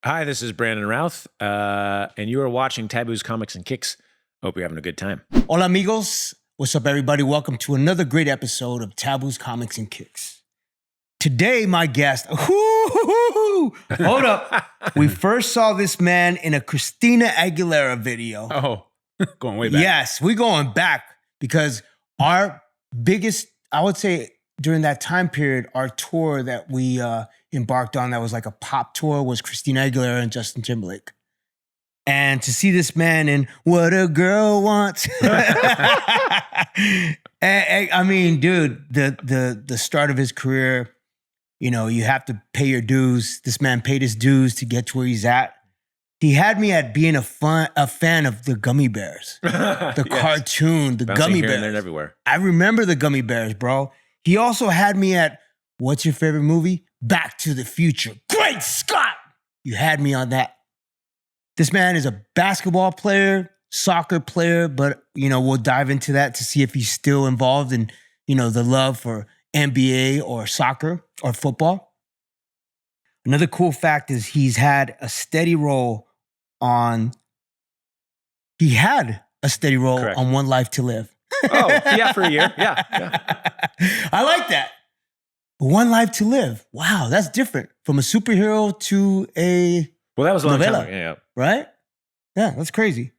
Hi, this is Brandon Routh, and you are watching Taboo's Comics and Kicks. Hope you're having a good time. Hola, amigos. What's up, everybody? Welcome to another great episode of Taboo's Comics and Kicks. Today, my guest, hold up. We first saw this man in a Christina Aguilera video. Oh, going way back. Yes, we're going back because our biggest, I would say, during that time period, our tour that we embarked on that was like a pop tour was Christina Aguilera and Justin Timberlake. And to see this man in What a Girl Wants. I mean, dude, the start of his career, you know, you have to pay your dues. This man paid his dues to get to where he's at. He had me at being a fan of the Gummy Bears, the cartoon, the Bouncing Gummy here Bears. and there and everywhere. I remember the Gummy Bears, bro. He also had me at, what's your favorite movie? Back to the Future. Great Scott! You had me on that. This man is a basketball player, soccer player, but, you know, we'll dive into that to see if he's still involved in, you know, the love for NBA or soccer or football. Another cool fact is he had a steady role on Correct. One Life to Live. Oh, yeah, for a year. Yeah. I like that. One Life to Live. Wow, that's different from a superhero to a Well, that was a long time novella, ago. Yeah. right? Yeah, that's crazy.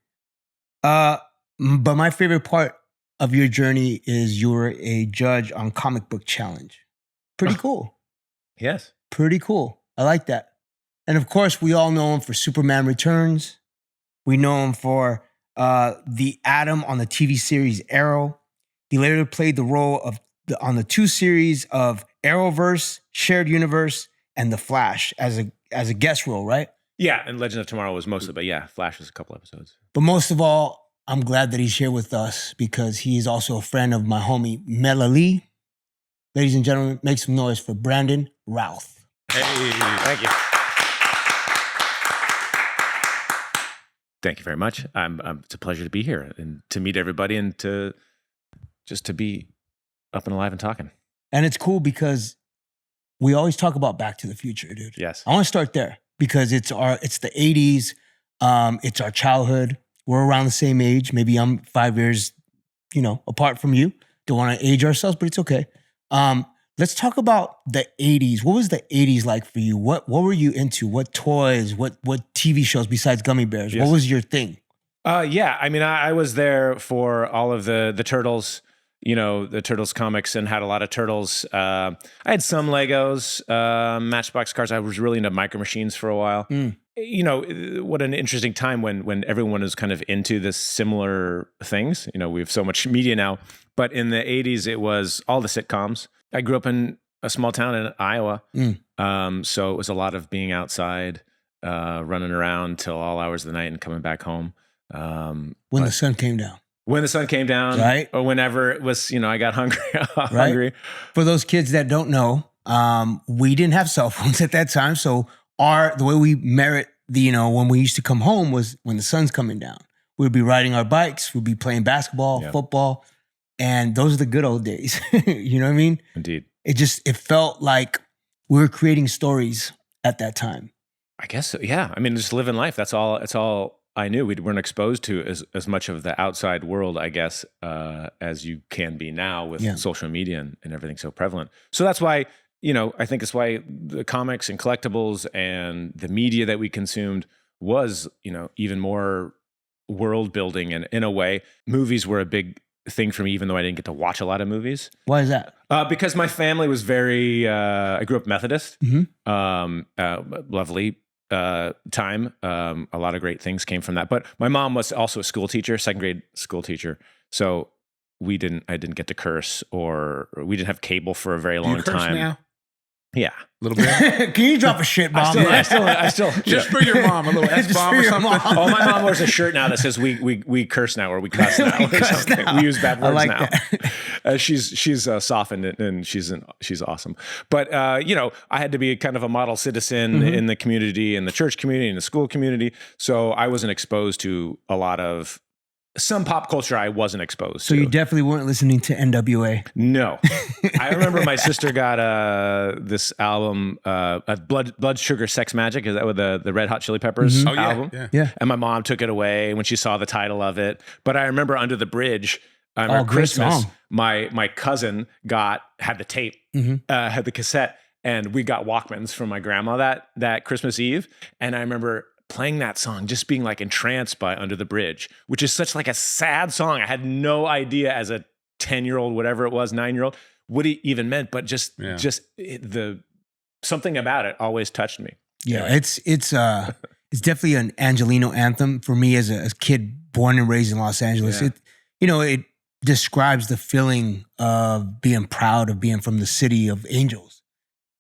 But my favorite part of your journey is you were a judge on Comic Book Challenge. Pretty cool. Yes. Pretty cool. I like that. And of course, we all know him for Superman Returns. We know him for the Atom on the TV series Arrow. He later played the role of on the two series of Arrowverse, Shared Universe, and The Flash as a guest role, right? Yeah, and Legend of Tomorrow was mostly, but yeah, Flash was a couple episodes. But most of all, I'm glad that he's here with us because he is also a friend of my homie Mela Lee. Ladies and gentlemen, make some noise for Brandon Routh. Hey, thank you. Thank you very much. It's a pleasure to be here and to meet everybody and to be up and alive and talking. And it's cool because we always talk about Back to the Future, dude. Yes. I want to start there because it's the 80s. It's our childhood. We're around the same age. Maybe I'm 5 years, apart from you. Don't want to age ourselves, but it's okay. Let's talk about the 80s. What was the 80s like for you? What were you into? What toys? What TV shows besides Gummy Bears? Yes. What was your thing? Yeah, I mean, I was there for all of the Turtles, the Turtles comics, and had a lot of Turtles. I had some Legos, Matchbox cars. I was really into Micro Machines for a while. What an interesting time when everyone is kind of into this similar things. We have so much media now, but in the 80s, it was all the sitcoms. I grew up in a small town in Iowa, so it was a lot of being outside, running around till all hours of the night and coming back home. When the sun came down. When the sun came down, right? Or whenever it was, I got hungry. Right? For those kids that don't know, we didn't have cell phones at that time, so the way we merit when we used to come home was when the sun's coming down. We'd be riding our bikes, we'd be playing basketball, football. And those are the good old days. You know what I mean? Indeed. It felt like we were creating stories at that time. I guess so, yeah. I mean, just living life. That's all I knew. We weren't exposed to as much of the outside world, I guess, as you can be now with social media and everything so prevalent. So that's why, I think it's why the comics and collectibles and the media that we consumed was, even more world building. And in a way, movies were a big thing for me, even though I didn't get to watch a lot of movies. Why is that? Because my family was I grew up Methodist, lovely time. A lot of great things came from that. But my mom was also a school teacher, second grade school teacher. So I didn't get to curse, or we didn't have cable for a very long time. Now? Yeah. A little bit. Can you drop a shit bomb? I still Just for your mom, a little S-bomb or something. Oh, my mom wears a shirt now that says we curse now, or we cuss now, or something. We use bad words now. She's softened and she's awesome. But I had to be kind of a model citizen in the community, in the church community, in the school community. So I wasn't exposed to a lot of some pop culture I wasn't exposed So to. you definitely weren't listening to NWA. No. I remember my sister got this album, Blood Sugar Sex Magic. Is that with the Red Hot Chili Peppers Oh, yeah, album? yeah. Yeah. And my mom took it away when she saw the title of it. But I remember Under the Bridge, I Oh, remember great Christmas, song. my cousin had the tape, had the cassette, and we got Walkmans from my grandma that Christmas Eve. And I remember playing that song, just being like entranced by Under the Bridge, which is such like a sad song. I had no idea as a 10-year-old, whatever it was, 9-year-old, what it even meant, but just the something about it always touched me. Yeah, it's definitely an Angelino anthem for me as a kid born and raised in Los Angeles. Yeah. It describes the feeling of being proud of being from the city of angels.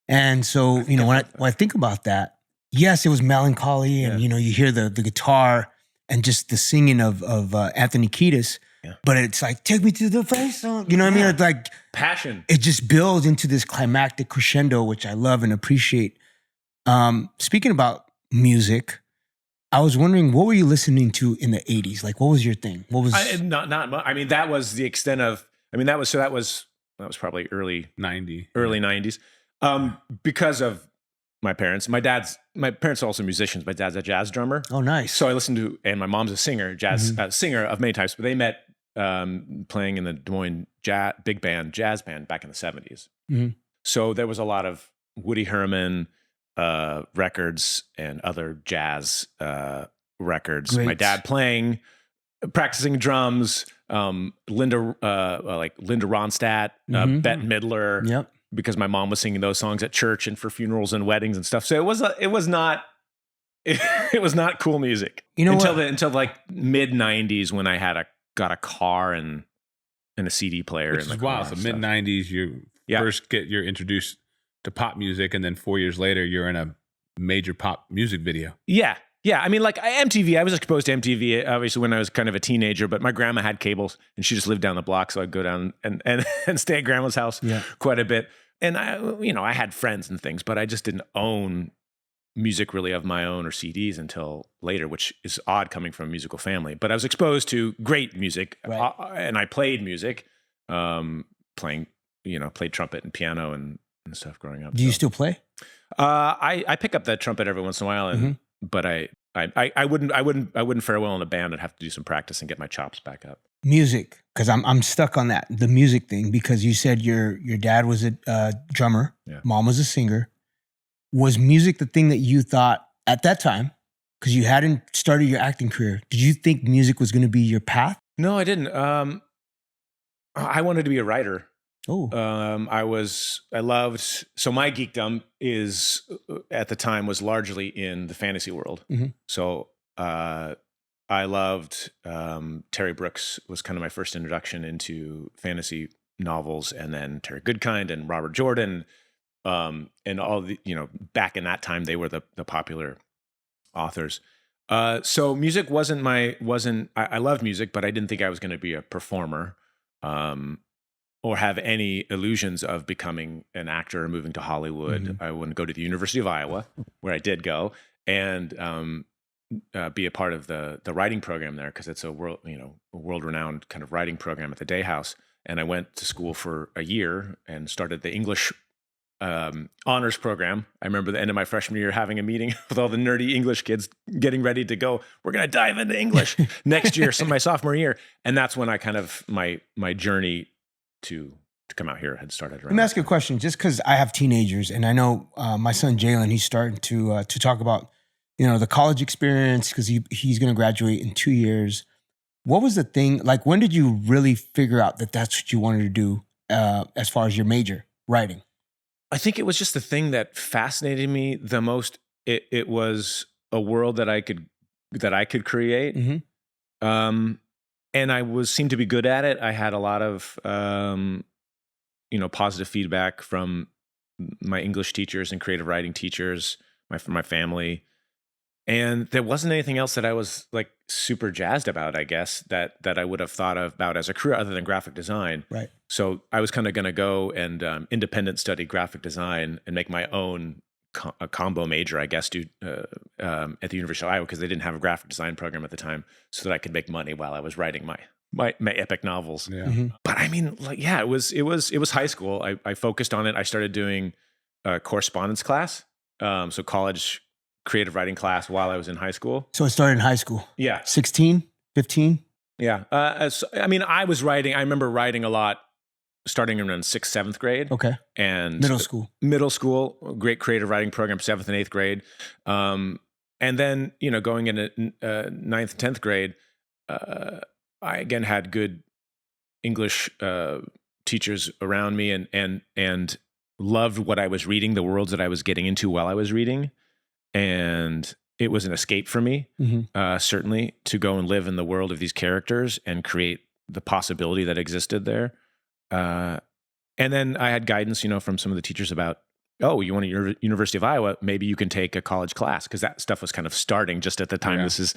And so, when I think about that, yes, it was melancholy, and you hear the guitar and just the singing of Anthony Kiedis. Yeah. But it's like, take me to the face. You know what I mean? It's like passion. It just builds into this climactic crescendo, which I love and appreciate. Speaking about music, I was wondering, what were you listening to in the 80s? Like, what was your thing? What was not much. I mean, that was the extent of. I mean, that was probably early 90s. Because of my parents. My parents are also musicians. My dad's a jazz drummer. Oh, nice. So I listened to, and my mom's a singer, singer of many types. But they met playing in the Des Moines jazz band back in the 70s. Mm-hmm. So there was a lot of Woody Herman records and other jazz records. Great. My dad practicing drums. Linda Ronstadt, Bette Midler. Yep. Because my mom was singing those songs at church and for funerals and weddings and stuff. So it was not cool music. Until like mid 90s when I got a car and a CD player. Which is wild. So mid 90s, you first you're introduced to pop music, and then 4 years later, you're in a major pop music video. Yeah. Yeah, I mean, like MTV, I was exposed to MTV obviously when I was kind of a teenager, but my grandma had cables and she just lived down the block. So I'd go down and stay at grandma's house quite a bit. And I had friends and things, but I just didn't own music really of my own or CDs until later, which is odd coming from a musical family. But I was exposed to great music, and I played music, played trumpet and piano and stuff growing up. Do you still play? I pick up that trumpet every once in a while, and but I wouldn't fare well in a band. I'd have to do some practice and get my chops back up. Music, because I'm stuck on the music thing, because you said your dad was a drummer, mom was a singer. Was music the thing that you thought at that time, because you hadn't started your acting career? Did you think music was going to be your path? No, I didn't. I wanted to be a writer. Oh, so my geekdom is at the time was largely in the fantasy world. Mm-hmm. So I loved Terry Brooks was kind of my first introduction into fantasy novels, and then Terry Goodkind and Robert Jordan, and all the back in that time they were the popular authors. So music wasn't. I loved music, but I didn't think I was going to be a performer. Or have any illusions of becoming an actor or moving to Hollywood. Mm-hmm. I wouldn't go to the University of Iowa, where I did go, and be a part of the writing program there, because it's a world-renowned kind of writing program at the Day House. And I went to school for a year and started the English honors program. I remember the end of my freshman year having a meeting with all the nerdy English kids getting ready to go. We're going to dive into English next year, so my sophomore year. And that's when I kind of my journey to come out here had started. Let me ask you a question, just because I have teenagers, and I know my son Jalen, he's starting to talk about the college experience, because he's going to graduate in 2 years. What was the thing, like, when did you really figure out that that's what you wanted to do as far as your major, writing? I think it was just the thing that fascinated me the most. It was a world that I could create. Mm-hmm. And I seemed to be good at it. I had a lot of, positive feedback from my English teachers and creative writing teachers, from my family. And there wasn't anything else that I was like super jazzed about, I guess, that I would have thought about as a career other than graphic design. Right. So I was kind of going to go and independent study graphic design and make my own a combo major, I guess, at the University of Iowa because they didn't have a graphic design program at the time, so that I could make money while I was writing my epic novels. Yeah. Mm-hmm. But I mean, like, yeah, it was high school. I focused on it. I started doing a correspondence class, so college creative writing class while I was in high school. So it started in high school. Yeah, 16, 15? yeah. I mean, I was writing. I remember writing a lot, starting around 6th, 7th grade. Okay. And Middle school. Great creative writing program, 7th and 8th grade. And then, going into 9th, 10th grade, I again had good English teachers around me and loved what I was reading, the worlds that I was getting into while I was reading. And it was an escape for me, certainly, to go and live in the world of these characters and create the possibility that existed there. And then I had guidance, from some of the teachers about, oh, you want to University of Iowa, maybe you can take a college class, because that stuff was kind of starting just at the time. Yeah. This is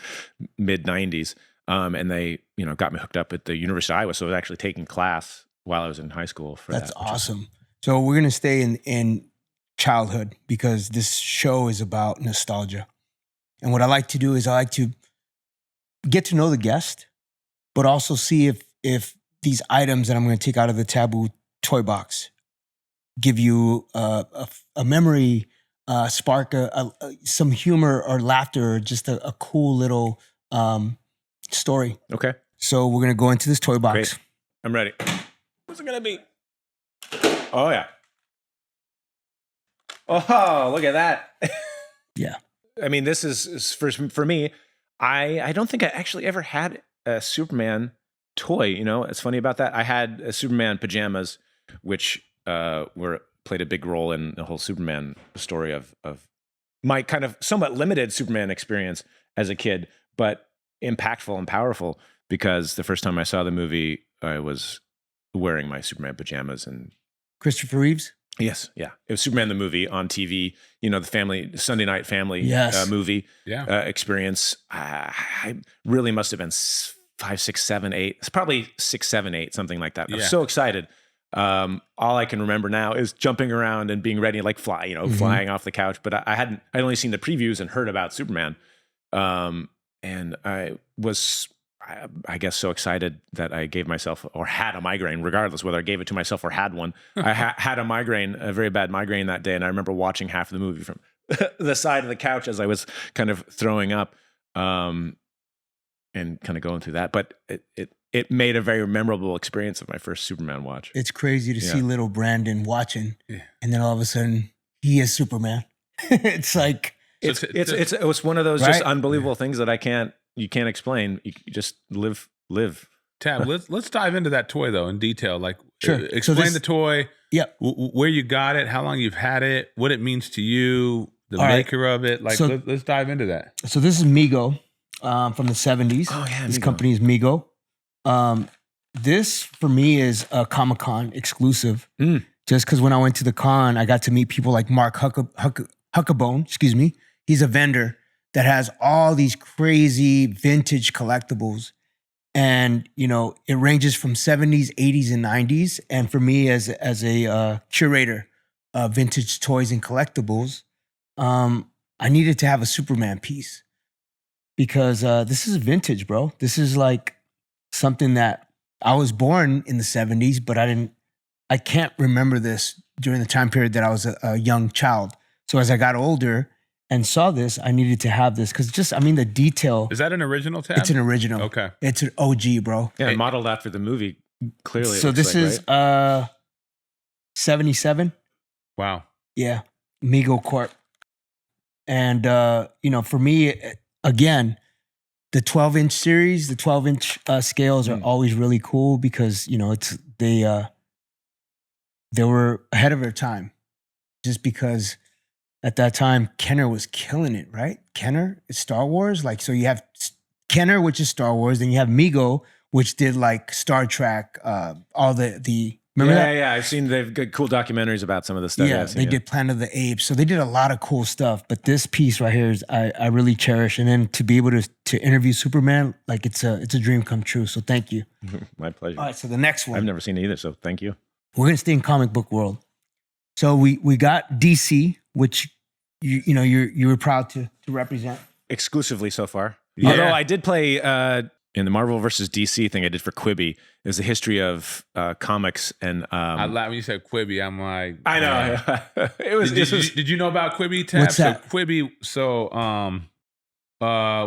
mid 90s. And they, got me hooked up at the University of Iowa. So I was actually taking class while I was in high school for That's that. awesome. So we're going to stay in childhood because this show is about nostalgia. And what I like to do is I like to get to know the guest, but also see if these items that I'm going to take out of the Taboo toy box give you a memory, spark some humor or laughter, or just a cool little story. Okay. So we're going to go into this toy box. Great. I'm ready. What's it going to be? Oh, yeah. Oh, look at that. Yeah. I mean, this is for me, I don't think I actually ever had a Superman toy. It's funny about that. I had Superman pajamas, which played a big role in the whole Superman story of my kind of somewhat limited Superman experience as a kid, but impactful and powerful, because the first time I saw the movie, I was wearing my Superman pajamas. And Christopher Reeves? Yes, yeah. It was Superman the movie on TV, the Sunday night family movie experience. I really must have been 5, 6, 7, 8. It's probably 6, 7, 8, something like that. I was so excited. All I can remember now is jumping around and being ready to flying off the couch. But I'd only seen the previews and heard about Superman. And I was, I guess, so excited that I gave myself, or had a migraine, regardless whether I gave it to myself or had one. I had a migraine, a very bad migraine that day. And I remember watching half of the movie from the side of the couch as I was kind of throwing up, and kind of going through that. But it made a very memorable experience of my first Superman watch. It's crazy to see little Brandon watching, and then all of a sudden he is Superman. It's like it was one of those just unbelievable things that you can't explain. You just live. Tab, let's dive into that toy though in detail. Like, sure. Explain the toy. Yep. Where you got it, how long you've had it, what it means to you, the maker of it. Like, let's dive into that. So this is Mego from the 70s. Oh yeah, this company is Mego. This for me is a Comic-Con exclusive. Just because when I went to the con, I got to meet people like Mark Huckabone. Excuse me. He's a vendor that has all these crazy vintage collectibles. And, it ranges from 70s, 80s, and 90s. And for me, as a curator of vintage toys and collectibles, I needed to have a Superman piece. Because this is vintage, bro. This is like something that I was born in the 70s, but I can't remember this during the time period that I was a young child. So as I got older and saw this, I needed to have this because the detail. Is that an original Tab? It's an original. Okay. It's an OG, bro. Yeah, modeled after the movie, clearly. So this is 77. Wow. Yeah. Mego Corp. And, for me, again, the 12-inch series, the 12-inch scales are always really cool because, they were ahead of their time. Just because at that time, Kenner was killing it, right? Kenner is Star Wars. Like, so you have Kenner, which is Star Wars. Then you have Mego, which did like Star Trek, all the remember that? Yeah. I've seen they've got cool documentaries about some of the stuff. Yeah, they did Planet of the Apes. So they did a lot of cool stuff. But this piece right here is I really cherish. And then to be able to interview Superman, like it's a dream come true. So thank you. My pleasure. All right, so the next one. I've never seen it either, so thank you. We're gonna stay in comic book world. So we got DC, which you were proud to represent. Exclusively so far. Yeah. Although I did play in the Marvel versus DC thing I did for Quibi. It was the history of comics and I laugh when you said Quibi. I'm like, I know. It was. Did you know about Quibi, Tab? What's that? So Quibi. So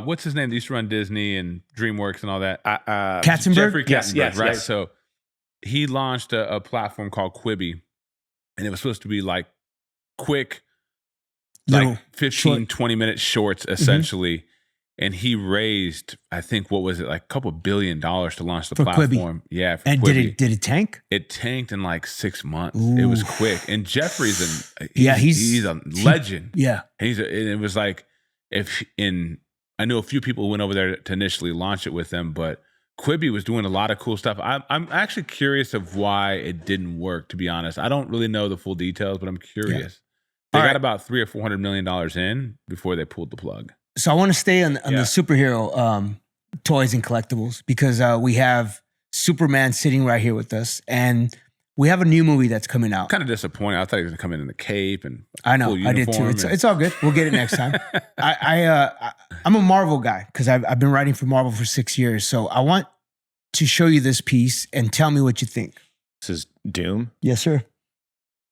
what's his name? They used to run Disney and DreamWorks and all that. Katzenberg? Jeffrey Yes, Katzenberg, yes, right? yes. So he launched a platform called Quibi, and it was supposed to be like quick, Little, like 15, short. 20-minute shorts, essentially. And he raised, I think, what was it, like a couple $1 billion to launch the For Quibi. platform. Yeah, for And Quibi. did it tank? It tanked in like 6 months. It was Ooh. quick. And Jeffrey's he's a legend. Yeah. And and it was like I know a few people who went over there to initially launch it with them, but Quibi was doing a lot of cool stuff. I'm actually curious of why it didn't work, to be honest. I don't really know the full details, but I'm curious. They got about $300 or $400 million in before they pulled the plug. So I want to stay on the superhero toys and collectibles because we have Superman sitting right here with us, and we have a new movie that's coming out. Kind of disappointed. I thought he was going to come in the cape and I know, full I did too. uniform It's all good. We'll get it next time. I'm a Marvel guy because I've been writing for Marvel for 6 years. So I want to show you this piece and tell me what you think. This is Doom. Yes, sir.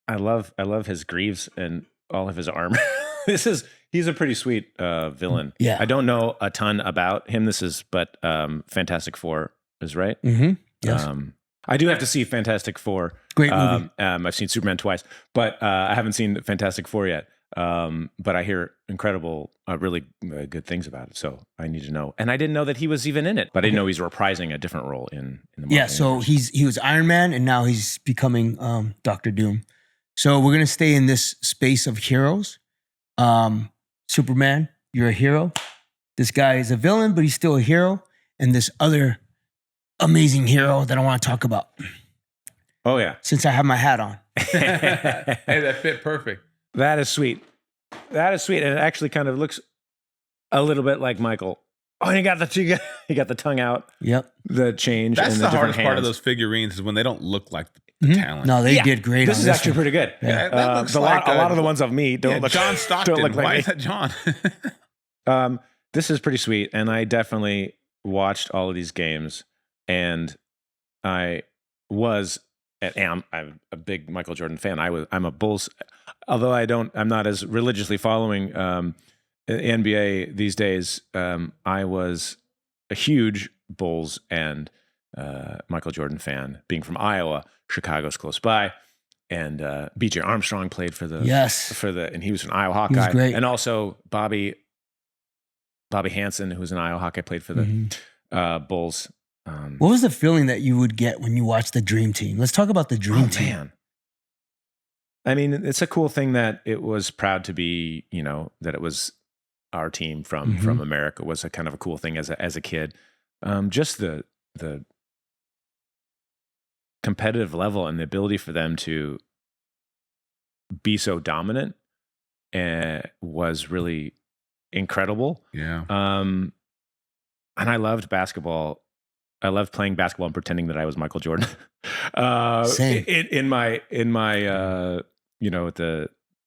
I love his greaves and all of his armor. He's a pretty sweet villain. Yeah. I don't know a ton about him. But Fantastic Four is right. Mm-hmm. Yes. I do have to see Fantastic Four. Great movie. I've seen Superman twice, but I haven't seen Fantastic Four yet. But I hear incredible, really good things about it. So I need to know. And I didn't know that he was even in it, but I didn't know he's reprising a different role in the Marvel so universe. he was Iron Man, and now he's becoming Dr. Doom. So we're gonna stay in this space of heroes. Superman, you're a hero. This guy is a villain, but he's still a hero. And this other amazing hero that I want to talk about. Oh yeah, Since I have my hat on. Hey, that fit perfect. that is sweet. That is sweet, and it actually kind of looks a little bit like Michael. Oh, he got the tongue out. Yep. The change. That's and the different hardest part of hands. those figurines is when they don't look like the talent. No, they Yeah, did great. This on is this actually one. pretty good. Yeah, that looks a like lot of the ones of me don't look. John Stockton. Don't look like Why me. is that John? This is pretty sweet, and I definitely watched all of these games, and I'm a big Michael Jordan fan. I'm a Bulls, although I'm not as religiously following NBA these days. I was a huge Bulls and Michael Jordan fan, being from Iowa. Chicago's close by, and BJ Armstrong played for the and he was an Iowa Hawkeye, was great. and also Bobby Hansen, who was an Iowa Hawkeye, played for the Bulls. What was the feeling that you would get when you watched the Dream Team? Let's talk about the Dream Team. Man. I mean, it's a cool thing that it was proud to be, that it was our team from America was a kind of a cool thing as a kid. Just the competitive level and the ability for them to be so dominant was really incredible. Yeah. And I loved basketball. I loved playing basketball and pretending that I was Michael Jordan. Same. In my at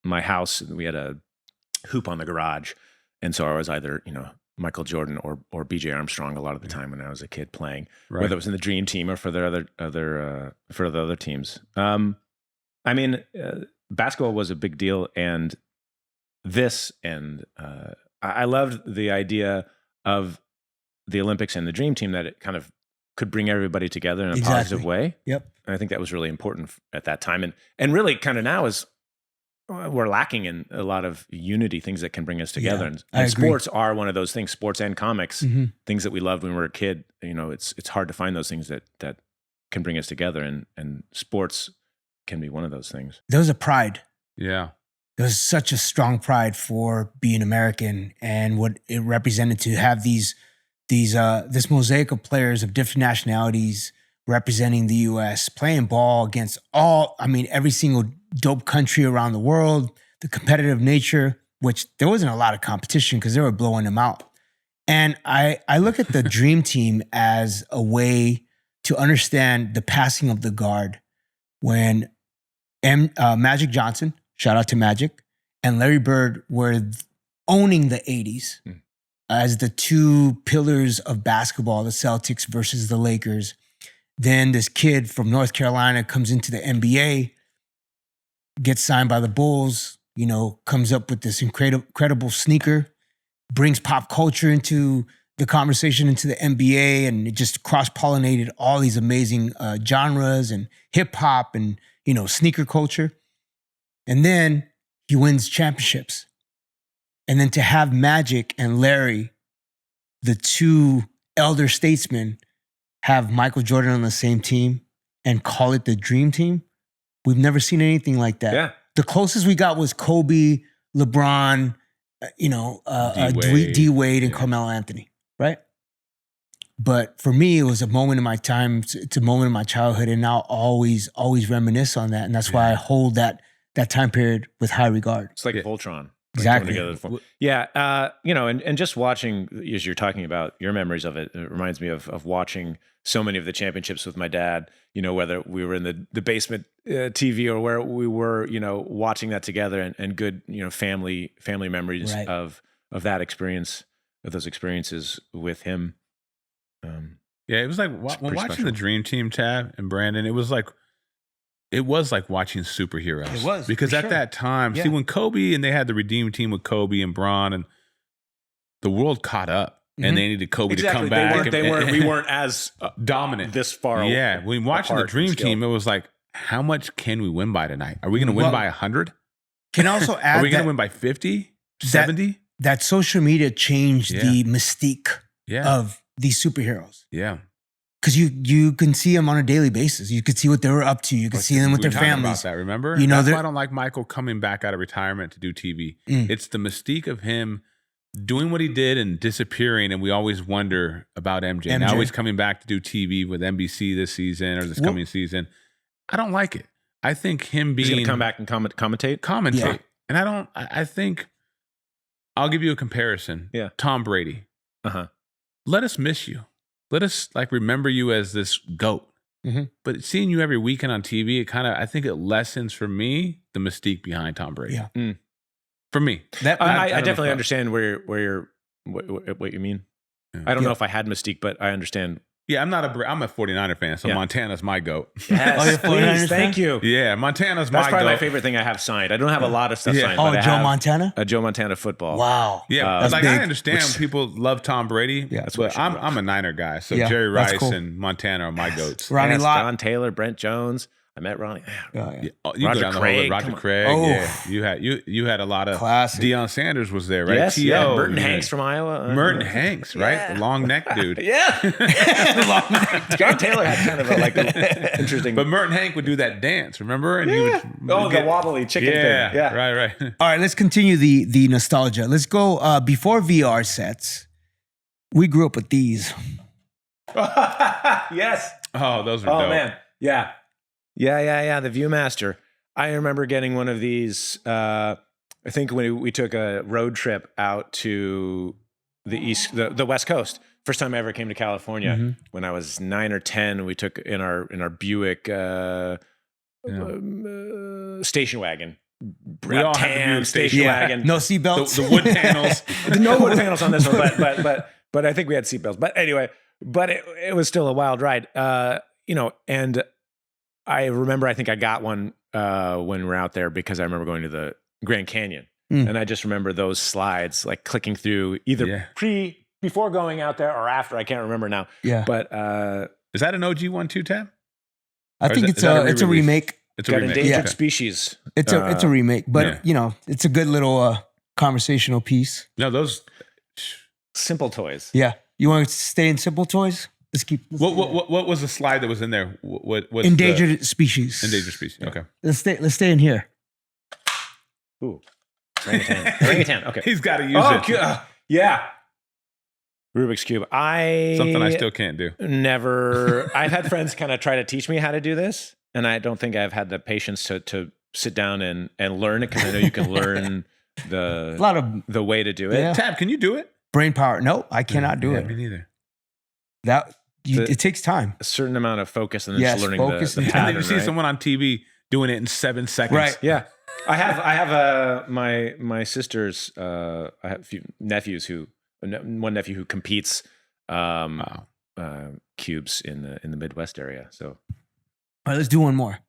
my house, we had a hoop on the garage, and so I was either Michael Jordan or BJ Armstrong a lot of the time when I was a kid playing, whether it was in the Dream Team or for the other teams. I mean, basketball was a big deal, and I loved the idea of the Olympics and the Dream Team, that it kind of could bring everybody together in a positive way. Yep. And I think that was really important at that time. And really kind of now is we're lacking in a lot of unity, things that can bring us together. Yeah, and sports are one of those things, sports and comics, Mm-hmm. things that we loved when we were a kid. It's hard to find those things that can bring us together. And sports can be one of those things. There was a pride. Yeah. There was such a strong pride for being American and what it represented to have this mosaic of players of different nationalities representing the U.S., playing ball against every single dope country around the world, the competitive nature, which there wasn't a lot of competition because they were blowing them out. And I look at the Dream Team as a way to understand the passing of the guard when Magic Johnson, shout out to Magic, and Larry Bird were owning the 80s as the two pillars of basketball, the Celtics versus the Lakers. Then this kid from North Carolina comes into the NBA, gets signed by the Bulls, comes up with this incredible sneaker, brings pop culture into the conversation, into the NBA, and it just cross-pollinated all these amazing genres and hip-hop and, sneaker culture. And then he wins championships. And then to have Magic and Larry, the two elder statesmen, have Michael Jordan on the same team and call it the Dream Team, we've never seen anything like that. Yeah. The closest we got was Kobe, LeBron, D Wade, and Carmelo Anthony, right? But for me, it was a moment in my time. It's a moment in my childhood, and I'll always reminisce on that, and that's why I hold that time period with high regard. It's like Voltron. Exactly. And just watching, as you're talking about your memories of it, it reminds me of watching so many of the championships with my dad, whether we were in the basement TV or where we were, watching that together and good, family memories of that experience, of those experiences with him. It was like when watching the Dream Team, Tab and Brandon, it was like watching superheroes. It was, because at that time, see, when Kobe and they had the Redeem Team with Kobe and Bron, and the world caught up, and they needed Kobe to come back. We weren't as dominant this far. Yeah, when watching the Dream Team, it was like, how much can we win by tonight? Are we going to win by 100? Can also add, are we going to win by 50, 70? That social media changed the mystique of these superheroes. Yeah. Because you can see them on a daily basis. You could see what they were up to. You could see them with their families. About that, remember? That's why I don't like Michael coming back out of retirement to do TV. It's the mystique of him doing what he did and disappearing, and we always wonder about MJ. Now he's coming back to do TV with NBC this season or this coming season. I don't like it. I think him being... He's going to come back and commentate? Commentate. Yeah. And I think... I'll give you a comparison. Yeah. Tom Brady. Uh-huh. Let us miss you. Let us remember you as this GOAT. But seeing you every weekend on TV, I think it lessens for me the mystique behind Tom Brady. Yeah. For me, I definitely understand what you mean. Yeah. I don't know if I had mystique, but I understand. Yeah, I'm a 49er fan, so Montana's my GOAT. Yes, please, thank you. Yeah, Montana's my GOAT. That's probably my favorite thing I have signed. I don't have a lot of stuff signed. Oh, Joe Montana? Joe Montana football. Wow. Yeah, I understand people love Tom Brady. Yeah, but I'm a Niner guy, so Jerry Rice and Montana are my GOATs. Ronnie Lott, Don Taylor, Brent Jones. I met Ronnie. Roger Craig. Yeah, you had a lot of classic. Deion Sanders was there, right? Yes, Merton Hanks from Iowa. Merton Hanks, right? The long neck dude. John Taylor had kind of a interesting. But Merton Hank would do that dance, remember? And he would the wobbly chicken thing. Yeah, right. All right, let's continue the nostalgia. Let's go before VR sets. We grew up with these. Yes. Oh, those are dope. Oh man, yeah. The Viewmaster. I remember getting one of these. I think when we took a road trip out to the West Coast. First time I ever came to California when I was 9 or 10. We took in our Buick station wagon. We all had the station wagon. No seatbelts. The wood panels. No wood panels on this one, but I think we had seatbelts. But anyway, it was still a wild ride. And I remember, I think I got one when we were out there because I remember going to the Grand Canyon. And I just remember those slides like clicking through either before going out there or after. I can't remember now. Yeah. But is that an OG one too, Tab? I think it's a remake. It's a remake. Endangered Species. It's a remake, but it's a good little conversational piece. No, those Simple Toys. Yeah. You want to stay in Simple Toys? Let's keep. What was the slide that was in there? What's endangered species. Endangered species. Okay. Let's stay in here. Ooh. Orangutan. Okay. He's got to use it. Yeah. Rubik's Cube. Something I still can't do. I've had friends kind of try to teach me how to do this, and I don't think I've had the patience to sit down and learn it, because I know you can learn the way to do it. Yeah. Tab, can you do it? Brain power. No, I cannot do it. Me neither. It takes time. A certain amount of focus and then just learning the pattern. And then you see someone on TV doing it in 7 seconds. Right. Yeah. I have my sister's I have a few nephews one nephew who competes Wow. cubes in the Midwest area. So All right, let's do one more.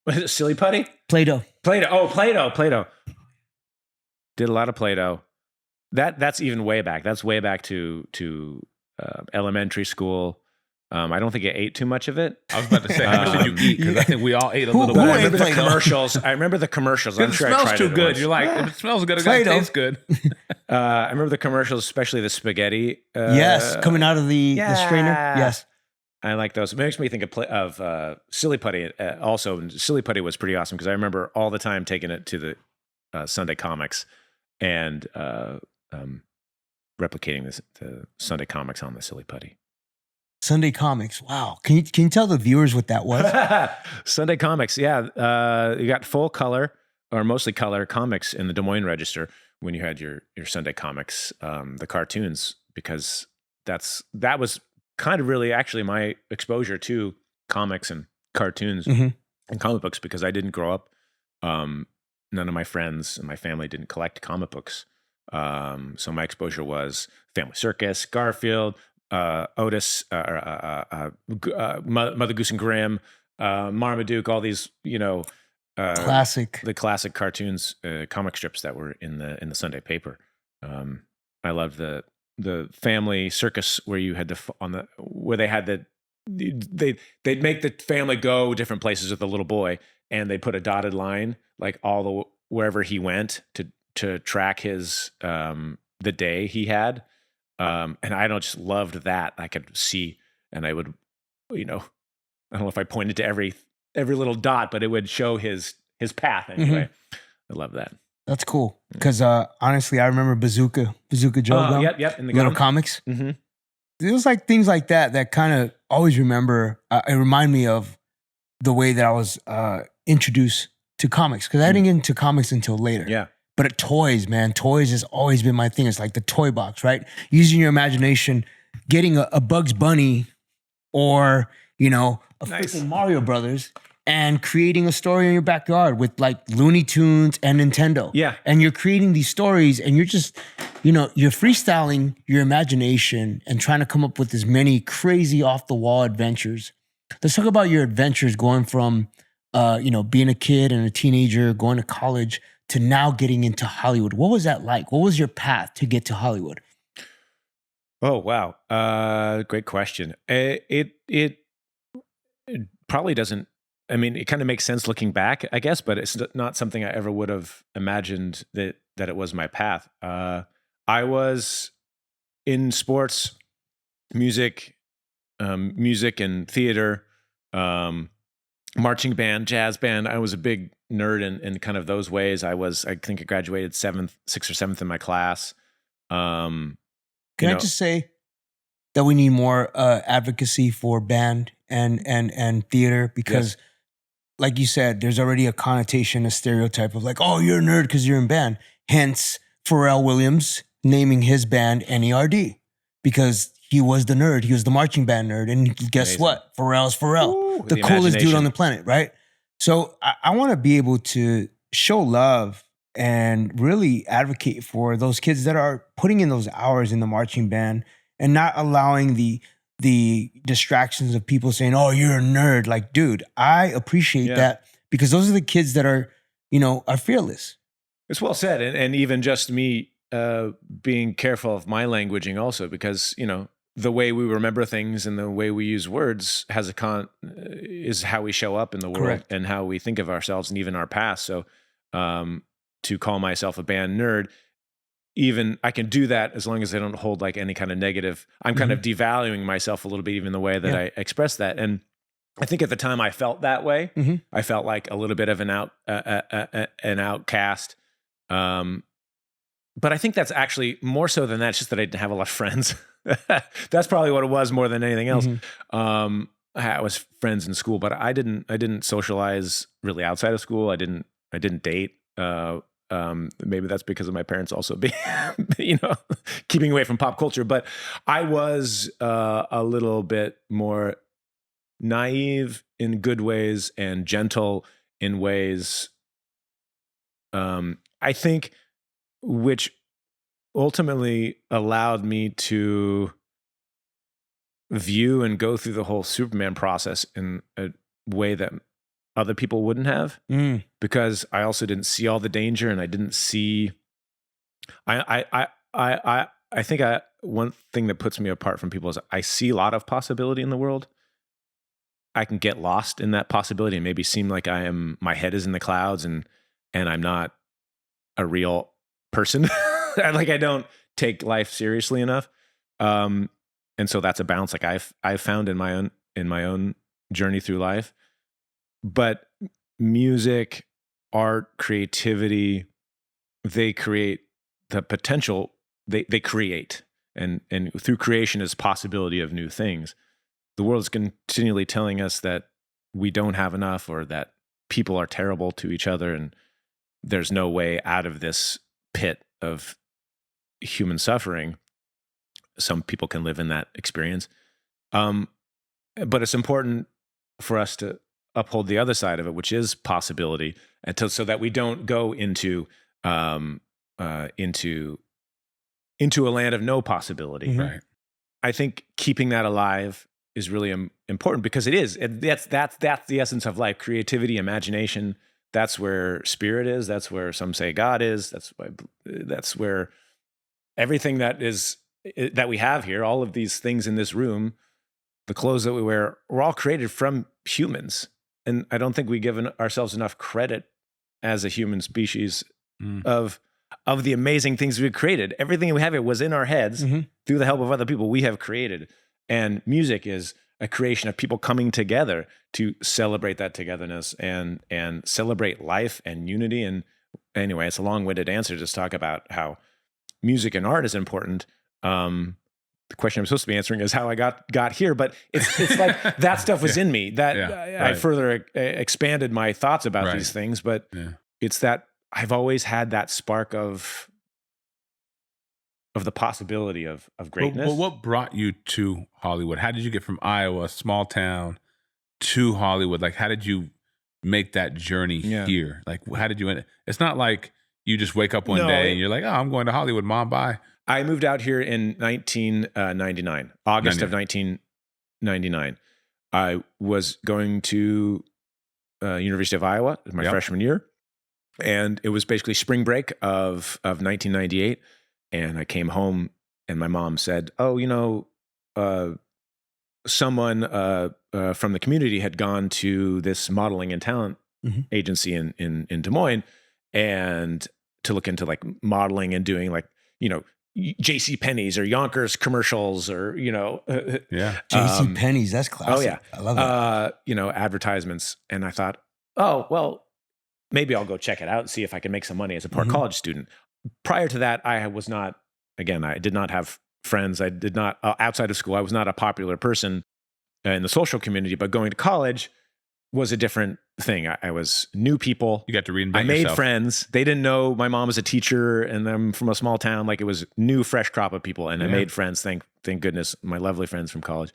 was it silly putty? Play-Doh. Play-Doh. Oh, Play-Doh. Did a lot of Play-Doh. That's even way back. That's way back to elementary school. I don't think I ate too much of it. I was about to say, how much did you eat? Because I think we all ate a little who bit. I ate remember the Play-Doh? commercials. I'm It sure I smells tried too it good. once. You're like, if it smells good, it Play-Doh. gotta taste good. I remember the commercials, especially the spaghetti. Yes, coming out of the strainer. yeah. Yes. I like those. It makes me think of silly putty. Also, and silly putty was pretty awesome because I remember all the time taking it to the Sunday comics and replicating the Sunday comics on the silly putty. Sunday comics. Wow. Can you tell the viewers what that was? Sunday comics, yeah. You got full color or mostly color comics in the Des Moines Register when you had your Sunday comics, the cartoons, because that was kind of really actually my exposure to comics and cartoons Mhm. and comic books because I didn't grow up. None of my friends and my family didn't collect comic books. So my exposure was Family Circus, Garfield, Otis, Mother Goose and Grimm, Marmaduke, all these, Classic. the classic cartoons, comic strips that were in the Sunday paper. I loved the Family Circus where you had where they had they'd make the family go different places with the little boy, and they put a dotted line like wherever he went to track his the day he had. And I just loved that. I could see, and I would, I don't know if I pointed to every little dot, but it would show his path anyway. I love that. That's cool. Because honestly, I remember Bazooka Joe Gum. Yep. In the Little gum. comics. Mm-hmm. It was like things like that kind of always remember. It remind me of the way that I was introduced to comics. Because I didn't get into comics until later. Yeah. But at toys, man, toys has always been my thing. It's like the toy box, right? Using your imagination, getting a Bugs Bunny or, a Nice. freaking Mario Brothers and creating a story in your backyard with like Looney Tunes and Nintendo. Yeah. And you're creating these stories and you're just, you're freestyling your imagination and trying to come up with as many crazy off the wall adventures. Let's talk about your adventures going from, being a kid and a teenager, going to college, to now getting into Hollywood. What was that like? What was your path to get to Hollywood? Oh, wow. Great question. It probably doesn't, it kind of makes sense looking back, I guess, but it's not something I ever would have imagined that it was my path. I was in sports, music and theater, marching band, jazz band. I was a big nerd in kind of those ways. I think I graduated 6th or 7th in my class. Can I just say that we need more advocacy for band and theater? Because like you said, there's already a connotation, a stereotype of like, oh, you're a nerd because you're in band. Hence Pharrell Williams naming his band NERD because he was the nerd. He was the marching band nerd. And guess Amazing. What? Pharrell's Pharrell. Ooh, the the coolest dude imagination. on the planet, right? So I want to be able to show love and really advocate for those kids that are putting in those hours in the marching band and not allowing the distractions of people saying, oh, you're a nerd. Like, dude, I appreciate that because those are the kids that are, are fearless. It's well said. And even just me being careful of my languaging also because, the way we remember things and the way we use words is how we show up in the world. Correct. And how we think of ourselves and even our past. So to call myself a band nerd, even I can do that as long as I don't hold like any kind of negative. I'm kind of devaluing myself a little bit, even the way that I express that. And I think at the time I felt that way. I felt like a little bit of an outcast. But I think that's actually more so than that. It's just that I didn't have a lot of friends. That's probably what it was more than anything else. I was friends in school, but I didn't socialize really outside of school. I didn't date. Maybe that's because of my parents also being, keeping away from pop culture. But I was a little bit more naive in good ways and gentle in ways I think, which ultimately allowed me to view and go through the whole Superman process in a way that other people wouldn't have, because I also didn't see all the danger, and I didn't see. I think one thing that puts me apart from people is I see a lot of possibility in the world. I can get lost in that possibility and maybe seem like my head is in the clouds, and I'm not a real person. Like, I don't take life seriously enough. And so that's a balance like I've found in my own journey through life. But music, art, creativity, they create the potential. They create, and through creation is possibility of new things. The world is continually telling us that we don't have enough, or that people are terrible to each other, and there's no way out of this pit of human suffering. Some people can live in that experience. But it's important for us to uphold the other side of it, which is possibility, and so that we don't go into a land of no possibility. Mhm. Right. I think keeping that alive is really important, because it is. That's the essence of life: creativity, imagination. That's where spirit is. That's where some say God is. That's where everything that we have here, all of these things in this room, the clothes that we wear, were all created from humans. And I don't think we give ourselves enough credit as a human species of the amazing things we've created. Everything we have here was in our heads through the help of other people we have created. And music is a creation of people coming together to celebrate that togetherness and celebrate life and unity. And anyway, it's a long-winded answer to just talk about how music and art is important. The question I'm supposed to be answering is how I got here, but it's like that stuff was in me that I further expanded my thoughts about these things. But it's that I've always had that spark of the possibility of greatness. Well, what brought you to Hollywood? How did you get from Iowa, small town, to Hollywood? Like, how did you make that journey here? Like, how did you end it? It's not like you just wake up one day and you're like, oh, I'm going to Hollywood, Mom, bye. I moved out here in 1999, August of 1999. I was going to University of Iowa my freshman year, and it was basically spring break of 1998. And I came home, and my mom said, "Oh, someone from the community had gone to this modeling and talent agency in Des Moines, and to look into like modeling and doing like J.C. Penney's or Yonkers commercials, or J.C. Penney's, that's classic. Oh yeah, I love that. Advertisements." And I thought, oh well, maybe I'll go check it out and see if I can make some money as a poor college student. Prior to that, I did not have friends. I did not, outside of school, I was not a popular person in the social community, but going to college was a different thing. I was new people. You got to reinvent I made yourself. friends. They didn't know my mom was a teacher, and I'm from a small town. Like, it was new, fresh crop of people. And I made friends, thank goodness, my lovely friends from college.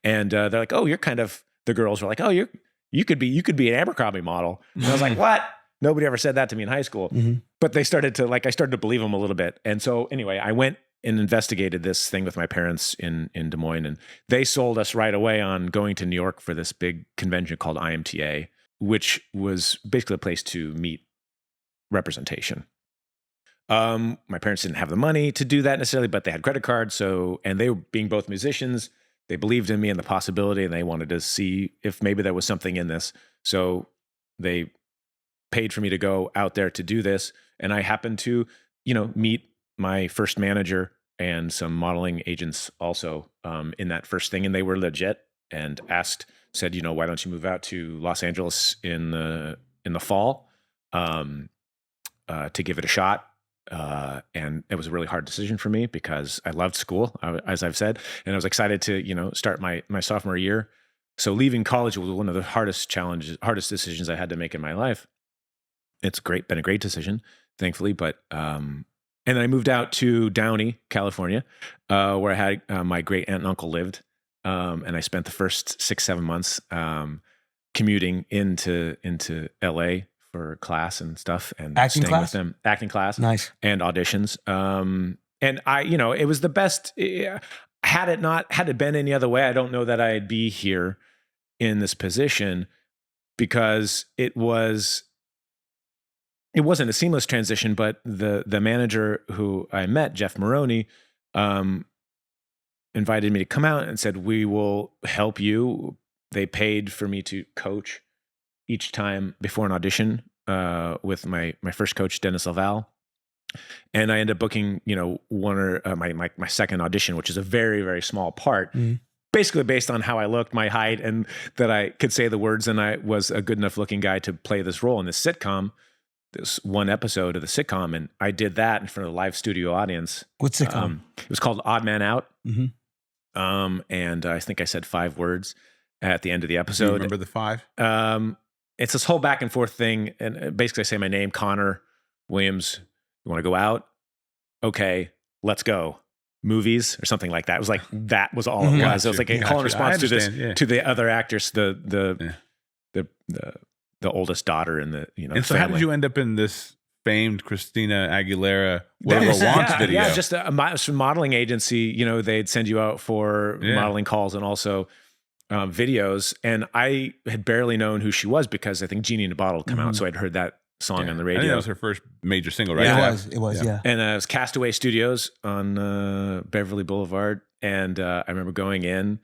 And they're like, oh, you're kind of, the girls were like, oh, you could be an Abercrombie model. And I was like, what? Nobody ever said that to me in high school. But I started to believe them a little bit. And so anyway, I went and investigated this thing with my parents in Des Moines, and they sold us right away on going to New York for this big convention called IMTA, which was basically a place to meet representation. My parents didn't have the money to do that necessarily, but they had credit cards. And they were, being both musicians, they believed in me and the possibility, and they wanted to see if maybe there was something in this. So they paid for me to go out there to do this. And I happened to, meet my first manager and some modeling agents also in that first thing. And they were legit, and said, why don't you move out to Los Angeles in the fall to give it a shot. And it was a really hard decision for me because I loved school, as I've said, and I was excited to, start my sophomore year. So leaving college was one of the hardest decisions I had to make in my life. It's been a great decision, thankfully. But, and then I moved out to Downey, California, where I had my great aunt and uncle lived. And I spent the first 6-7 months commuting into LA class and stuff, and Acting staying class? with them, acting class, Nice. and auditions. And I, it was the best. Had it been any other way, I don't know that I'd be here in this position, because it wasn't a seamless transition. But the manager who I met, Jeff Maroney, invited me to come out and said, "We will help you." They paid for me to coach each time before an audition with my first coach, Dennis Laval. And I ended up booking, my second audition, which is a very, very small part, basically based on how I looked, my height, and that I could say the words, and I was a good enough looking guy to play this role in this sitcom, this one episode of the sitcom. And I did that in front of a live studio audience. What sitcom? It was called Odd Man Out. Mm-hmm. And I think I said 5 words at the end of the Do you episode. remember the 5? It's this whole back and forth thing. And basically I say my name, Connor Williams. You want to go out? Okay, let's go. Movies or something like that. It was like, that was all it was. It was like a call and response to this, to the other actors, the oldest daughter in the, And so family. how did you end up in this famed Christina Aguilera whatever wants video? Yeah, just a modeling agency. They'd send you out for modeling calls and also videos. And I had barely known who she was because I think Genie in a Bottle had come out. So I'd heard that song on the radio. I think that was her first major single, right? Yeah, it was. And it was Castaway Studios on Beverly Boulevard. And I remember going in,